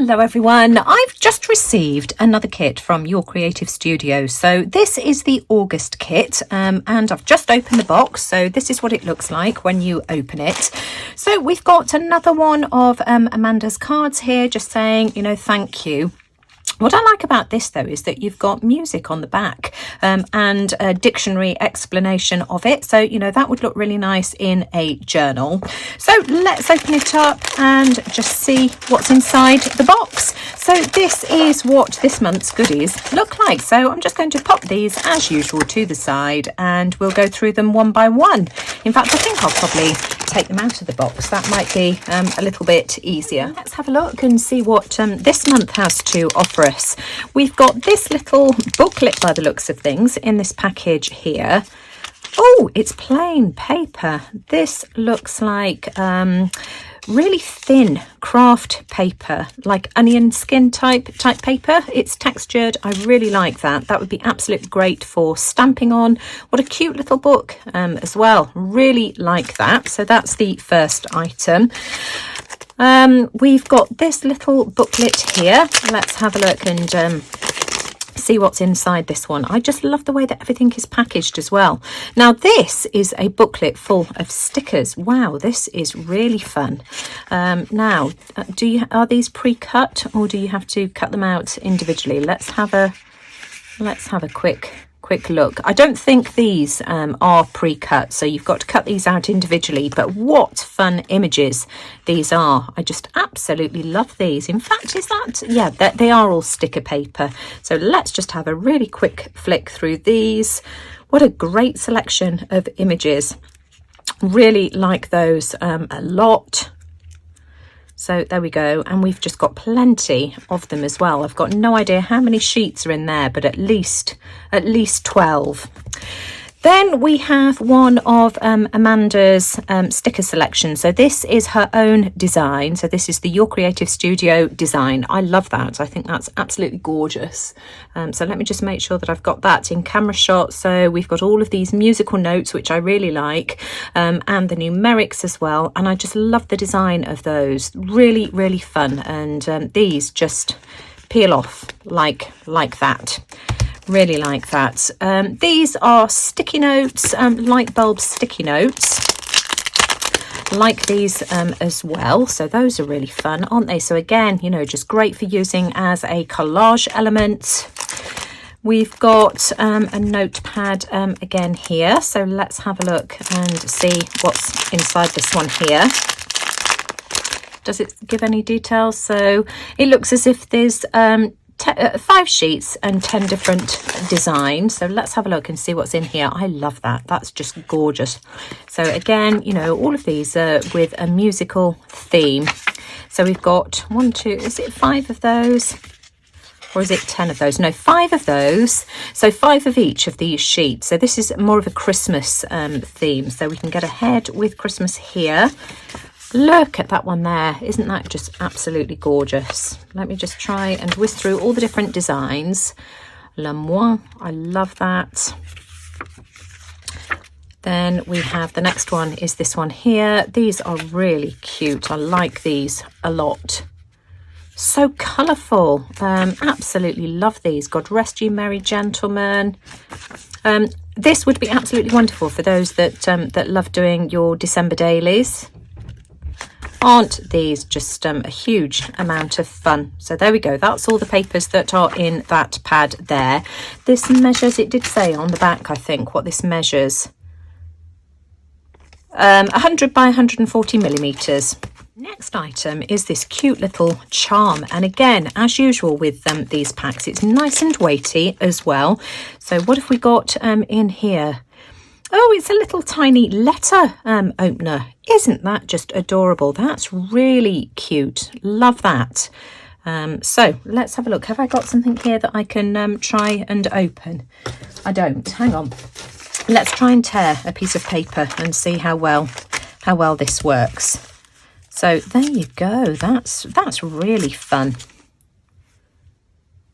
Hello everyone, I've just received another kit from Your Creative Studio. So this is the August kit and I've just opened the box. So this is what it looks like when you open it. So we've got another one of Amanda's cards here just saying, you know, thank you. What I like about this though is that you've got music on the back and a dictionary explanation of it. So, you know, that would look really nice in a journal. So let's open it up and just see what's inside the box. So this is what this month's goodies look like. So I'm just going to pop these as usual to the side and we'll go through them one by one. In fact, I think I'll probably take them out of the box. That might be a little bit easier. Let's have a look and see what this month has to offer us. We've got this little booklet by the looks of things in this package here. Oh, it's plain paper. This looks like really thin craft paper, like onion skin type paper. It's textured. I really like that. That would be absolutely great for stamping on. What a cute little book as well. Really like that. So that's the first item. We've got this little booklet here. Let's have a look and see what's inside this one. I just love the way that everything is packaged as well. Now this is a booklet full of stickers. Wow, this is really fun. Now, are these pre-cut or do you have to cut them out individually? Let's have a quick look. I don't think these are pre-cut, so you've got to cut these out individually, but what fun images these are. I just absolutely love these. In fact, they are all sticker paper. So let's just have a really quick flick through these. What a great selection of images. Really like those a lot. So there we go, and we've just got plenty of them as well. I've got no idea how many sheets are in there, but at least 12. Then we have one of Amanda's sticker selection. So this is her own design. So this is the Your Creative Studio design. I love that. I think that's absolutely gorgeous. So let me just make sure that I've got that in camera shot. So we've got all of these musical notes, which I really like, and the numerics as well. And I just love the design of those. Really, really fun. And these just peel off like that. Really like that. These are sticky notes, light bulb sticky notes. Like these as well. So those are really fun, aren't they? So again, you know, just great for using as a collage element. We've got a notepad again here. So let's have a look and see what's inside this one here. Does it give any details? So it looks as if there's 5 sheets and 10 different designs. So let's have a look and see what's in here. I love that. That's just gorgeous. So again, you know, all of these are with a musical theme. So we've got 1, 2, is it 5 of those? Or is it 10 of those? No, 5 of those. So 5 of each of these sheets. So this is more of a Christmas theme. So we can get ahead with Christmas here. Look at that one there. Isn't that just absolutely gorgeous? Let me just try and whisk through all the different designs. L'Amour, I love that. Then we have the next one is this one here. These are really cute. I like these a lot. So colourful. Absolutely love these. God rest you, merry gentlemen. This would be absolutely wonderful for those that love doing your December dailies. Aren't these just a huge amount of fun? So there we go. That's all the papers that are in that pad there. This measures, it did say on the back, I think, what this measures. 100 by 140 millimetres. Next item is this cute little charm. And again, as usual with these packs, it's nice and weighty as well. So what have we got in here? Oh, it's a little tiny letter opener. Isn't that just adorable? That's really cute. Love that. So let's have a look. Have I got something here that I can try and open? I don't. Hang on. Let's try and tear a piece of paper and see how well this works. So there you go. That's really fun.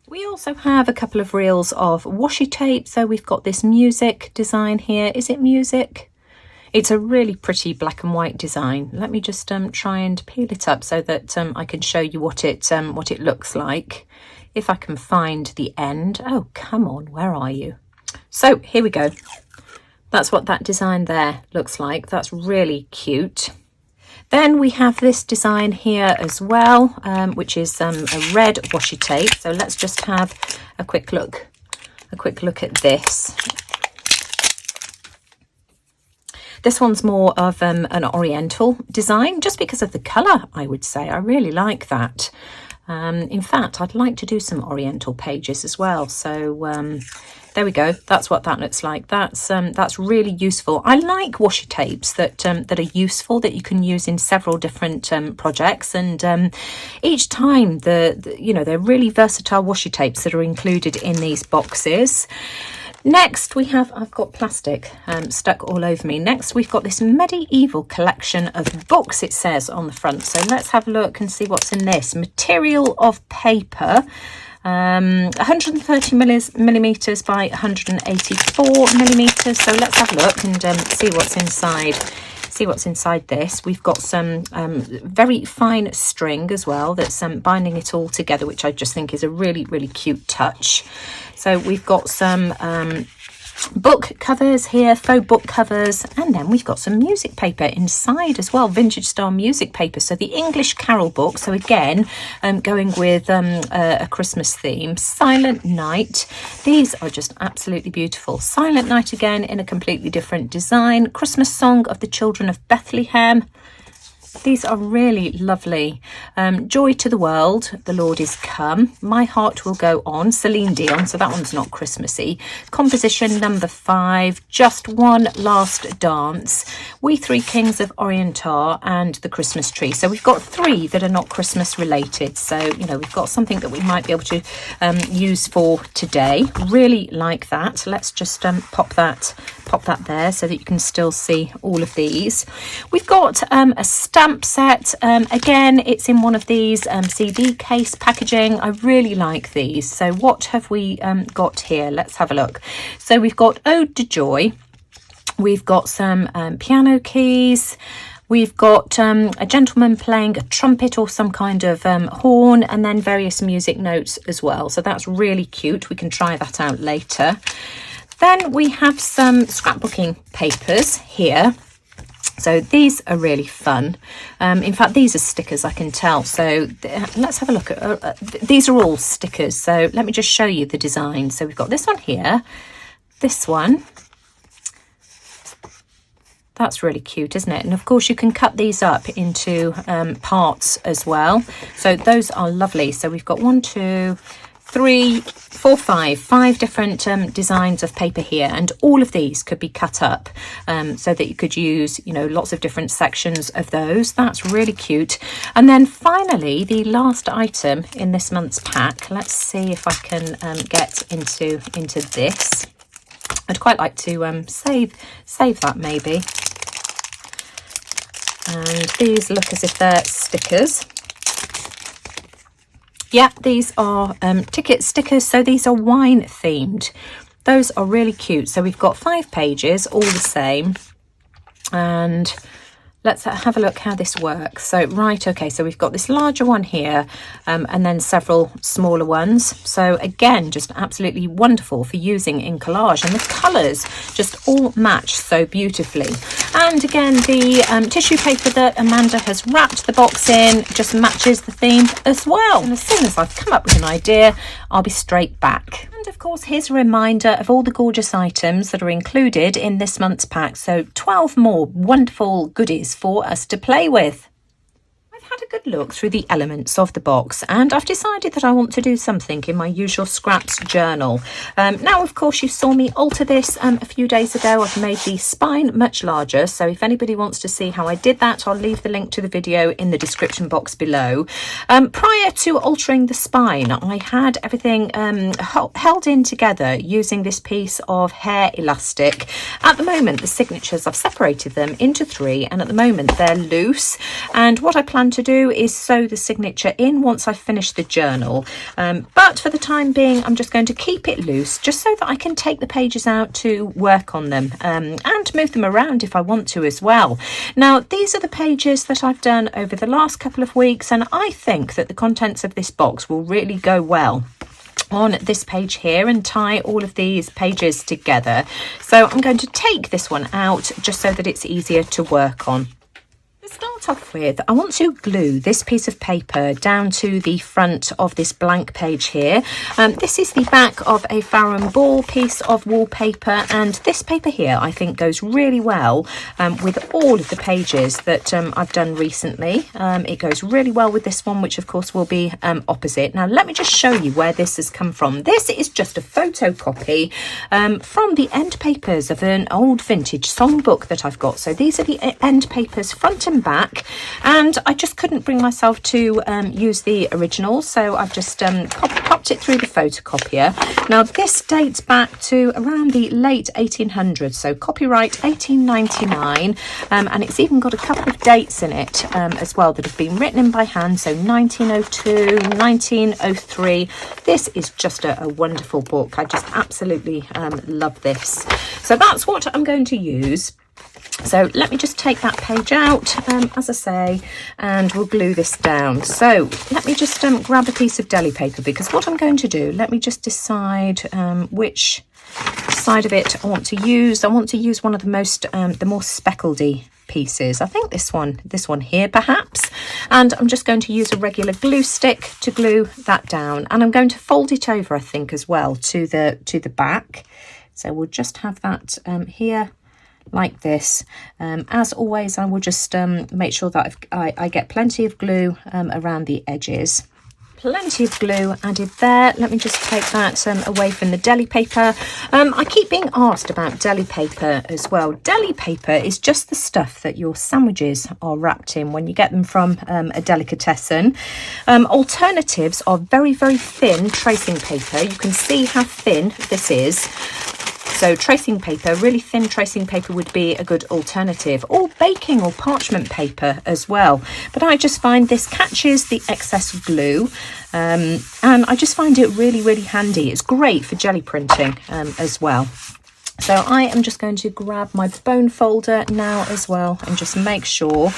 We also have a couple of reels of washi tape. So we've got this music design here. Is it music? It's a really pretty black and white design. Let me just try and peel it up so that I can show you what it looks like. If I can find the end. Oh, come on, where are you? So here we go. That's what that design there looks like. That's really cute. Then we have this design here as well, which is a red washi tape. So let's just have a quick look at this. This one's more of an oriental design, just because of the colour, I would say. I really like that. In fact, I'd like to do some oriental pages as well. So there we go. That's what that looks like. That's really useful. I like washi tapes that are useful, that you can use in several different projects, and each time they're really versatile washi tapes that are included in these boxes. Next I've got plastic stuck all over me. Next we've got this medieval collection of books, it says on the front. So let's have a look and see what's in this. Material of paper, 130 millimeters by 184 millimeters. So let's have a look and see what's inside. See what's inside this. We've got some very fine string as well that's binding it all together, which I just think is a really, really cute touch. So we've got some book covers here, faux book covers, and then we've got some music paper inside as well, vintage style music paper. So the English Carol book, so again going with a Christmas theme. Silent Night, these are just absolutely beautiful. Silent Night again in a completely different design. Christmas Song of the Children of Bethlehem. These are really lovely. Joy to the World, The Lord is Come. My Heart Will Go On, Celine Dion, so that one's not Christmassy. Composition number 5, Just One Last Dance, We Three Kings of Orientar, and The Christmas Tree. So we've got 3 that are not Christmas related. So, we've got something that we might be able to use for today. Really like that. Let's just pop that there so that you can still see all of these. We've got a stamp set. Again, it's in one of these CD case packaging. I really like these. So what have we got here? Let's have a look. So we've got Ode to Joy. We've got some piano keys. We've got a gentleman playing a trumpet or some kind of horn, and then various music notes as well. So that's really cute. We can try that out later. Then we have some scrapbooking papers here. So these are really fun. In fact, these are stickers, I can tell. So let's have a look at these are all stickers. So let me just show you the design. So we've got this one here, this one. That's really cute, isn't it? And of course you can cut these up into parts as well. So those are lovely. So we've got 1, 2, 3, 4, 5 different designs of paper here, and all of these could be cut up so that you could use lots of different sections of those. That's really cute. And then finally, the last item in this month's pack, let's see if I can get into this. I'd quite like to save that maybe. And these look as if they're stickers. Yeah, these are ticket stickers, so these are wine themed. Those are really cute. So we've got 5 pages, all the same. And let's have a look how this works. So, right, okay, so we've got this larger one here and then several smaller ones. So again, just absolutely wonderful for using in collage. And the colours just all match so beautifully. And again, the tissue paper that Amanda has wrapped the box in just matches the theme as well. And as soon as I've come up with an idea, I'll be straight back. And of course, here's a reminder of all the gorgeous items that are included in this month's pack. So 12 more wonderful goodies for us to play with. I've had a good look through the elements of the box, and I've decided that I want to do something in my usual scraps journal. Now, of course, you saw me alter this a few days ago. I've made the spine much larger, so if anybody wants to see how I did that, I'll leave the link to the video in the description box below. Prior to altering the spine, I had everything held in together using this piece of hair elastic. At the moment, the signatures, I've separated them into 3, and at the moment they're loose, and what I plan to do is sew the signature in once I've finished the journal. But for the time being, I'm just going to keep it loose just so that I can take the pages out to work on them and move them around if I want to as well. Now, these are the pages that I've done over the last couple of weeks, and I think that the contents of this box will really go well on this page here and tie all of these pages together. So I'm going to take this one out just so that it's easier to work on. To start off with, I want to glue this piece of paper down to the front of this blank page here. This is the back of a Farrow & Ball piece of wallpaper, and this paper here I think goes really well with all of the pages that I've done recently. It goes really well with this one, which of course will be opposite. Now let me just show you where this has come from. This is just a photocopy from the end papers of an old vintage songbook that I've got. So these are the end papers front and back, and I just couldn't bring myself to use the original, so I've just popped it through the photocopier. Now this dates back to around the late 1800s, so copyright 1899, and it's even got a couple of dates in it as well that have been written in by hand, so 1902, 1903. This is just a wonderful book. I just absolutely love this. So that's what I'm going to use. So let me just take that page out, as I say, and we'll glue this down. So let me just grab a piece of deli paper, because what I'm going to do, let me just decide which side of it I want to use. I want to use one of the more speckledy pieces. I think this one here perhaps, and I'm just going to use a regular glue stick to glue that down, and I'm going to fold it over, I think, as well to the back. So we'll just have that here like this. As always, I will just make sure that I get plenty of glue around the edges. Plenty of glue added there. Let me just take that away from the deli paper. I keep being asked about deli paper as well. Deli paper is just the stuff that your sandwiches are wrapped in when you get them from a delicatessen. Alternatives are very, very thin tracing paper. You can see how thin this is. So tracing paper, really thin tracing paper would be a good alternative, or baking or parchment paper as well. But I just find this catches the excess glue, and I just find it really, really handy. It's great for jelly printing as well. So I am just going to grab my bone folder now as well and just make sure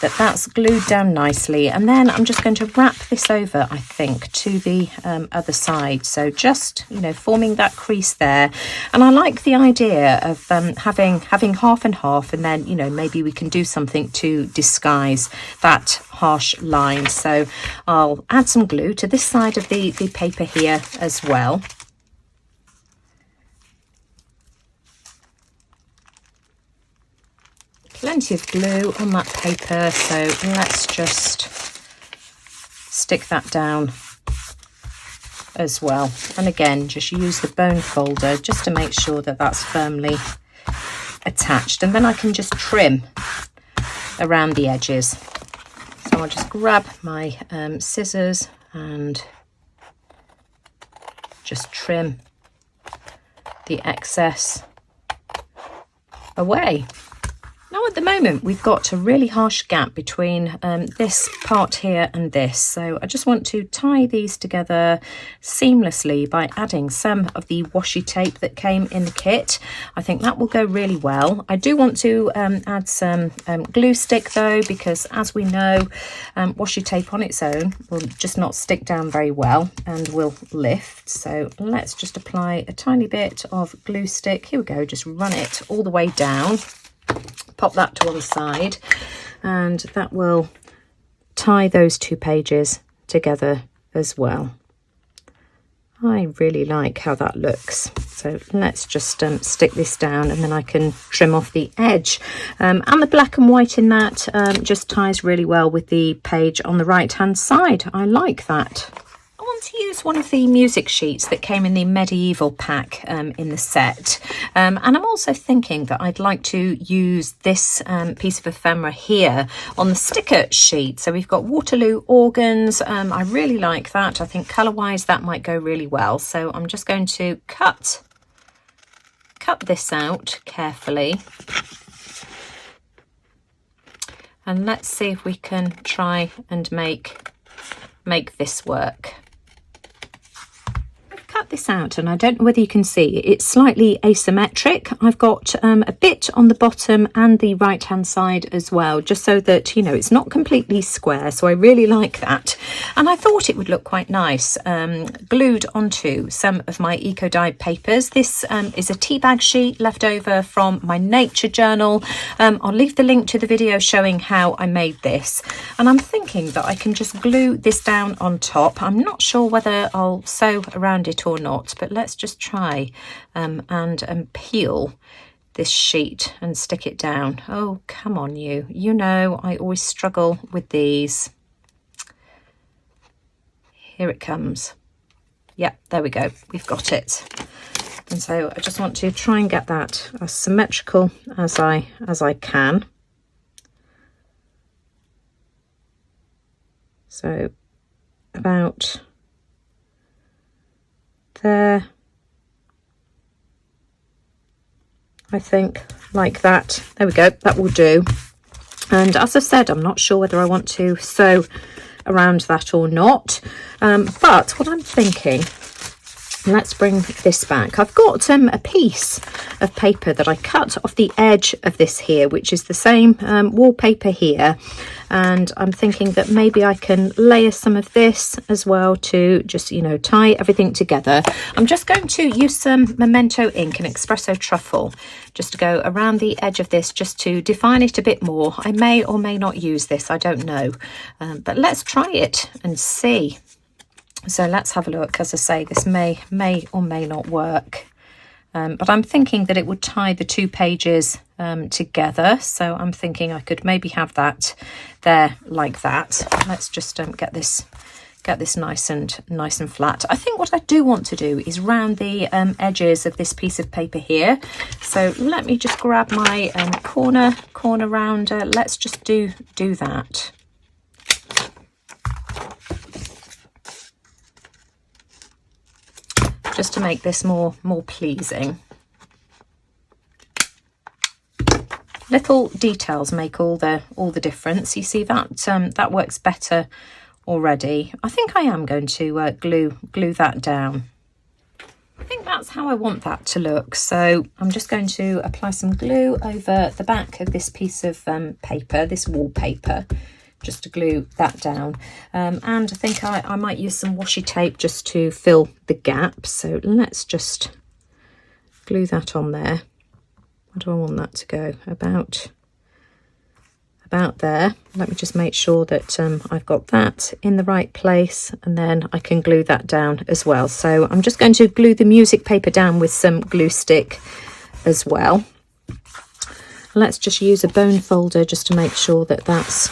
that that's glued down nicely, and then I'm just going to wrap this over, I think, to the other side. So just, you know, forming that crease there. And I like the idea of having half and half, and then, you know, maybe we can do something to disguise that harsh line. So I'll add some glue to this side of the paper here as well. Plenty of glue on that paper, so let's just stick that down as well. And again, just use the bone folder just to make sure that that's firmly attached, and then I can just trim around the edges. So I'll just grab my scissors and just trim the excess away. Now at the moment we've got a really harsh gap between this part here and this, so I just want to tie these together seamlessly by adding some of the washi tape that came in the kit. I think that will go really well. I do want to add some glue stick though, because as we know, washi tape on its own will just not stick down very well and will lift. So let's just apply a tiny bit of glue stick. Here we go, just run it all the way down. Pop that to one side, and that will tie those two pages together as well. I really like how that looks. So let's just stick this down, and then I can trim off the edge. And the black and white in that just ties really well with the page on the right hand side. I like that. I want to use one of the music sheets that came in the medieval pack in the set, and I'm also thinking that I'd like to use this piece of ephemera here on the sticker sheet. So we've got Waterloo organs. I really like that. I think colour wise that might go really well, so I'm just going to cut this out carefully. and let's see if we can try and make this work. Cut this out, and I don't know whether you can see it's slightly asymmetric. I've got a bit on the bottom and the right hand side as well, just so that you know it's not completely square, so I really like that, and I thought it would look quite nice glued onto some of my eco dyed papers. This is a tea bag sheet left over from my nature journal. I'll leave the link to the video showing how I made this, and I'm thinking that I can just glue this down on top. I'm not sure whether I'll sew around it or not, but let's just try and peel this sheet and stick it down. Oh, come on, you know I always struggle with these. Here it comes. Yeah, there we go, we've got it. And so I just want to try and get that as symmetrical as I can. So about there, I think, like that. There we go, that will do. And as I said, I'm not sure whether I want to sew around that or not, but what I'm thinking, let's bring this back. I've got a piece of paper that I cut off the edge of this here, which is the same wallpaper here, and I'm thinking that maybe I can layer some of this as well to just, you know, tie everything together. I'm just going to use some Memento ink and espresso truffle just to go around the edge of this, just to define it a bit more. I may or may not use this, I don't know, but let's try it and see. So let's have a look. As I say, this may or may not work, but I'm thinking that it would tie the two pages together, so I'm thinking I could maybe have that there like that. Let's just get this nice and flat. I think what I do want to do is round the edges of this piece of paper here, so let me just grab my corner rounder. Let's just do that. Just to make this more pleasing. Little details make all the difference. You see that that works better already. I think I am going to glue that down. I think that's how I want that to look. So I'm just going to apply some glue over the back of this piece of paper, this wallpaper, just to glue that down, and I think I might use some washi tape just to fill the gap. So let's just glue that on there. Where do I want that to go? About there. Let me just make sure that I've got that in the right place, and then I can glue that down as well. So I'm just going to glue the music paper down with some glue stick as well. Let's just use a bone folder just to make sure that that's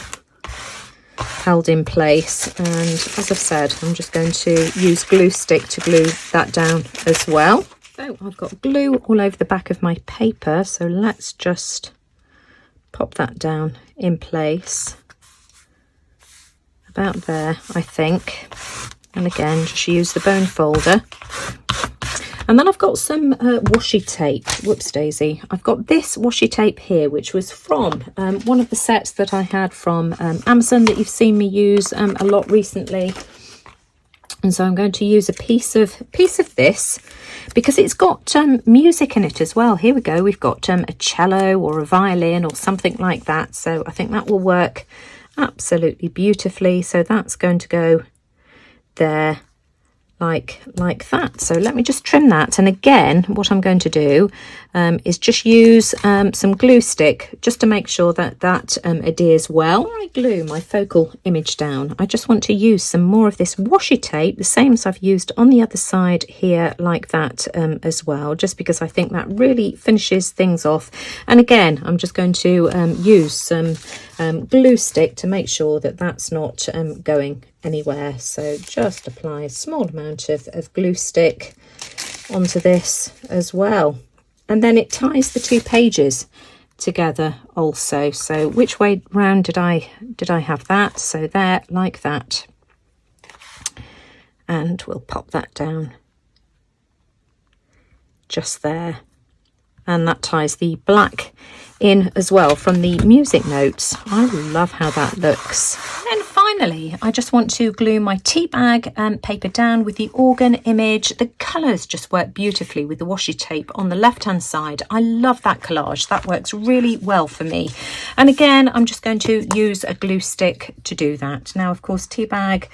held in place, and as I've said, I'm just going to use glue stick to glue that down as well. So I've got glue all over the back of my paper, so let's just pop that down in place about there, I think, and again just use the bone folder. And then I've got some washi tape. Whoops daisy. I've got this washi tape here, which was from one of the sets that I had from Amazon that you've seen me use a lot recently. And so I'm going to use a piece of this because it's got music in it as well. Here we go. We've got a cello or a violin or something like that. So I think that will work absolutely beautifully. So that's going to go there like that. So let me just trim that, and again what I'm going to do is just use some glue stick just to make sure that adheres well. When I glue my focal image down, I just want to use some more of this washi tape, the same as I've used on the other side here, like that as well, just because I think that really finishes things off. And again, I'm just going to use some glue stick to make sure that that's not going anywhere. So just apply a small amount of glue stick onto this as well, and then it ties the two pages together also. So which way round did I have that? So there, like that, and we'll pop that down just there, and that ties the black in as well from the music notes. I love how that looks. And then finally, I just want to glue my tea bag paper down with the organ image. The colours just work beautifully with the washi tape on the left hand side. I love that collage. That works really well for me. And again, I'm just going to use a glue stick to do that. Now, of course, tea bag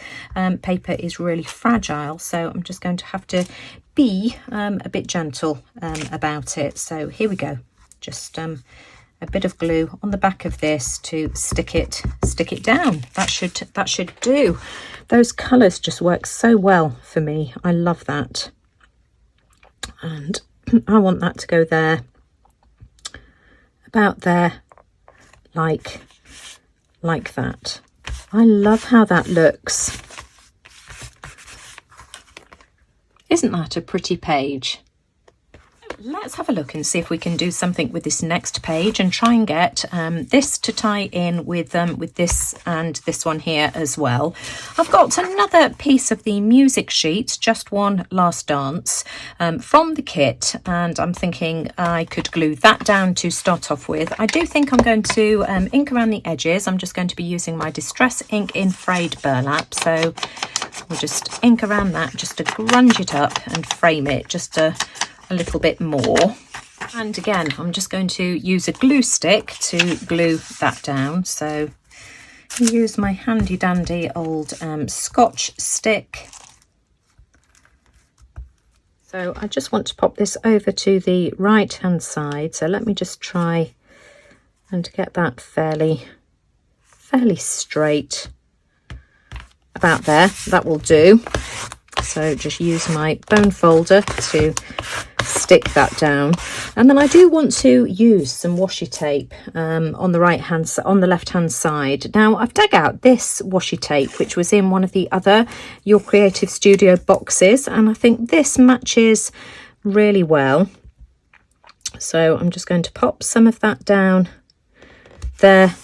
paper is really fragile, so I'm just going to have to be a bit gentle about it. So here we go. Just a bit of glue on the back of this to stick it down. That should do. Those colours just work so well for me. I love that. And I want that to go there, about there, like that. I love how that looks. Isn't that a pretty page? Let's have a look and see if we can do something with this next page and try and get this to tie in with this and this one here as well. I've got another piece of the music sheet, Just One Last Dance, from the kit, and I'm thinking I could glue that down to start off with. I do think I'm going to ink around the edges. I'm just going to be using my Distress Ink in frayed burlap, so we'll just ink around that just to grunge it up and frame it just a little bit more. And again, I'm just going to use a glue stick to glue that down. So use my handy dandy old Scotch stick. So I just want to pop this over to the right hand side. So let me just try and get that fairly straight. About there, that will do. So just use my bone folder to stick that down, and then I do want to use some washi tape on the left hand side. Now I've dug out this washi tape which was in one of the other Your Creative Studio boxes, and I think this matches really well. So I'm just going to pop some of that down there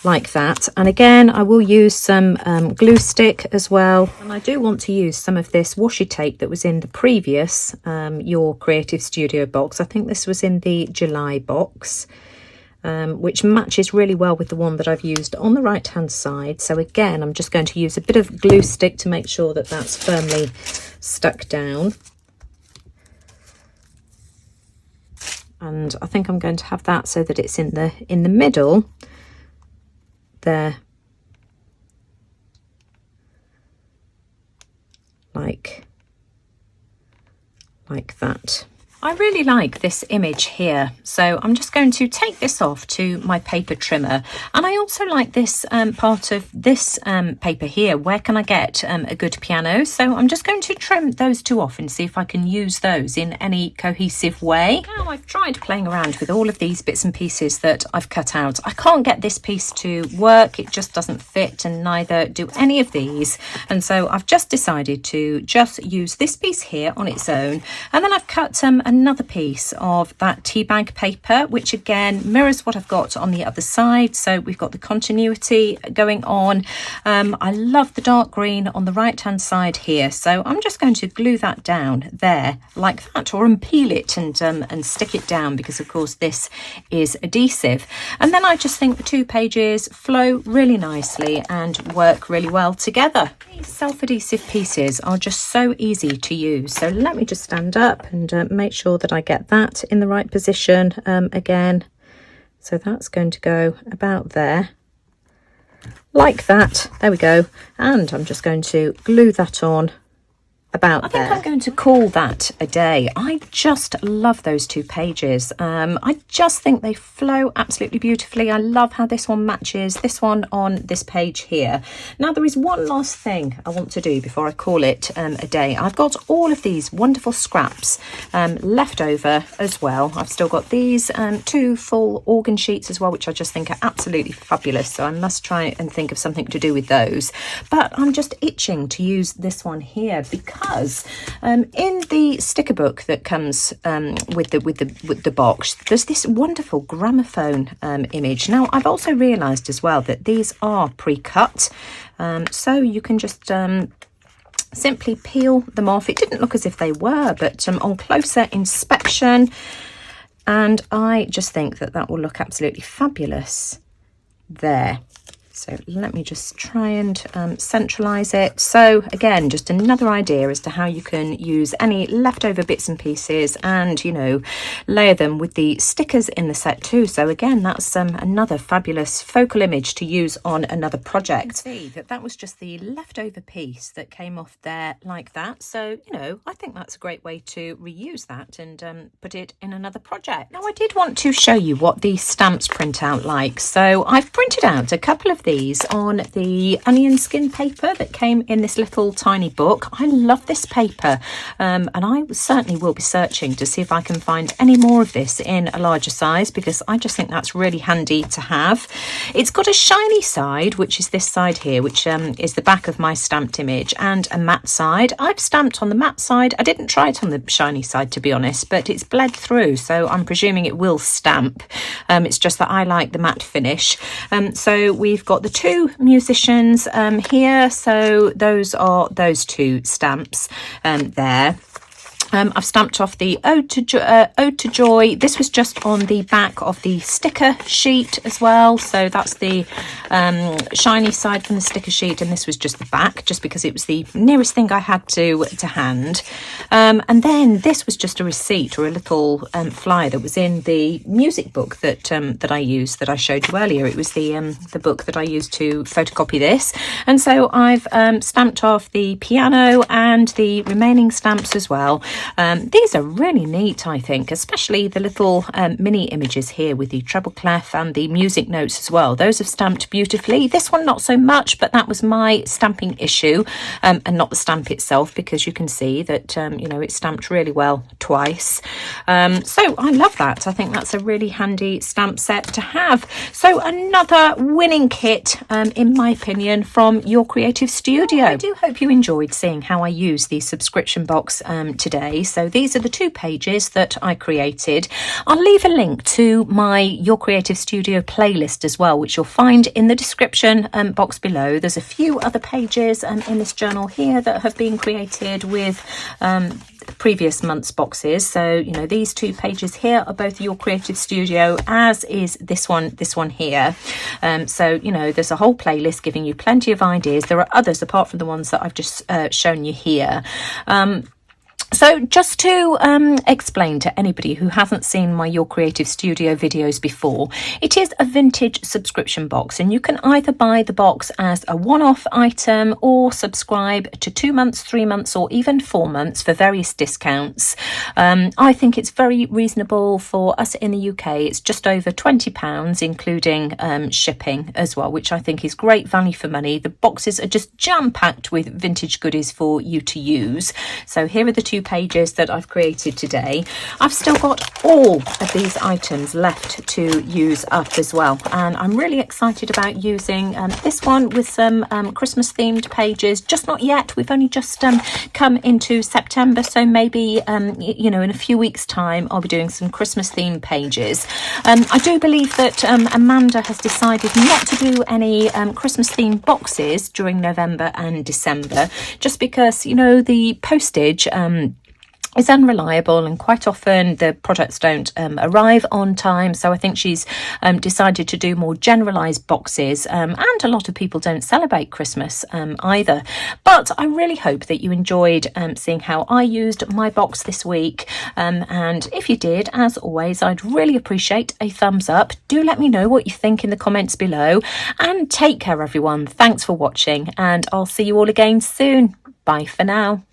like that, and again I will use some glue stick as well, and I do want to use some of this washi tape that was in the previous Your Creative Studio box. I think this was in the July box, which matches really well with the one that I've used on the right hand side. So again, I'm just going to use a bit of glue stick to make sure that that's firmly stuck down, and I think I'm going to have that so that it's in the middle there, like that. I really like this image here, so I'm just going to take this off to my paper trimmer. And I also like this part of this paper here. Where can I get a good piano? So I'm just going to trim those two off and see if I can use those in any cohesive way. Now I've tried playing around with all of these bits and pieces that I've cut out. I can't get this piece to work. It just doesn't fit, and neither do any of these. And so I've just decided to just use this piece here on its own, and then I've cut another piece of that tea bag paper, which again mirrors what I've got on the other side. So we've got the continuity going on. I love the dark green on the right hand side here, so I'm just going to glue that down there like that, or unpeel it and stick it down, because of course this is adhesive. And then I just think the two pages flow really nicely and work really well together. These self-adhesive pieces are just so easy to use. So let me just stand up and make sure that I get that in the right position again. So that's going to go about there, like that. There we go. And I'm just going to glue that on about there. I think I'm going to call that a day. I just love those two pages. I just think they flow absolutely beautifully. I love how this one matches this one on this page here. Now there is one last thing I want to do before I call it a day. I've got all of these wonderful scraps left over as well. I've still got these two full organ sheets as well, which I just think are absolutely fabulous. So I must try and think of something to do with those. But I'm just itching to use this one here, because in the sticker book that comes with the box, there's this wonderful gramophone image. Now I've also realised as well that these are pre-cut, so you can just simply peel them off. It didn't look as if they were, but on closer inspection And I just think that that will look absolutely fabulous there. So let me just try and centralize it. So again, just another idea as to how you can use any leftover bits and pieces and, you know, layer them with the stickers in the set too. So again, that's another fabulous focal image to use on another project. See that that was just the leftover piece that came off there like that. So, you know, I think that's a great way to reuse that and put it in another project. Now, I did want to show you what these stamps print out like. So I've printed out a couple of these on the onion skin paper that came in this little tiny book. I love this paper, and I certainly will be searching to see if I can find any more of this in a larger size, because I just think that's really handy to have. It's got a shiny side, which is this side here, which is the back of my stamped image, and a matte side. I've stamped on the matte side. I didn't try it on the shiny side, to be honest, but it's bled through, so I'm presuming it will stamp. It's just that I like the matte finish. So we've got the two musicians here, so those are those two stamps there. I've stamped off the Ode to Joy. This was just on the back of the sticker sheet as well. So that's the shiny side from the sticker sheet, and this was just the back, just because it was the nearest thing I had to hand. And then this was just a receipt or a little flyer that was in the music book that I used, that I showed you earlier. It was the book that I used to photocopy this, and so I've stamped off the piano and the remaining stamps as well. These are really neat, I think, especially the little mini images here with the treble clef and the music notes as well. Those have stamped beautifully. This one not so much, but that was my stamping issue and not the stamp itself, because you can see that you know, it's stamped really well twice. So I love that. I think that's a really handy stamp set to have. So another winning kit, in my opinion, from Your Creative Studio. I do hope you enjoyed seeing how I use the subscription box today. So these are the two pages that I created. I'll leave a link to my Your Creative Studio playlist as well, which you'll find in the description box below. There's a few other pages in this journal here that have been created with previous month's boxes. So, you know, these two pages here are both Your Creative Studio, as is this one here. So, you know, there's a whole playlist giving you plenty of ideas. There are others apart from the ones that I've just shown you here. So just to explain to anybody who hasn't seen my Your Creative Studio videos before, it is a vintage subscription box, and you can either buy the box as a one-off item or subscribe to 2 months, 3 months, or even 4 months for various discounts. I think it's very reasonable for us in the UK. It's just over £20, including shipping as well, which I think is great value for money. The boxes are just jam-packed with vintage goodies for you to use. So here are the two pages that I've created today. I've still got all of these items left to use up as well, and I'm really excited about using this one with some Christmas themed pages. Just not yet, we've only just come into September, so maybe you know, in a few weeks time I'll be doing some Christmas themed pages. I do believe that Amanda has decided not to do any Christmas themed boxes during November and December, just because, you know, the postage is unreliable, and quite often the products don't arrive on time. So I think she's decided to do more generalised boxes, and a lot of people don't celebrate Christmas either. But I really hope that you enjoyed seeing how I used my box this week, and if you did, as always, I'd really appreciate a thumbs up. Do let me know what you think in the comments below, and take care everyone. Thanks for watching, and I'll see you all again soon. Bye for now.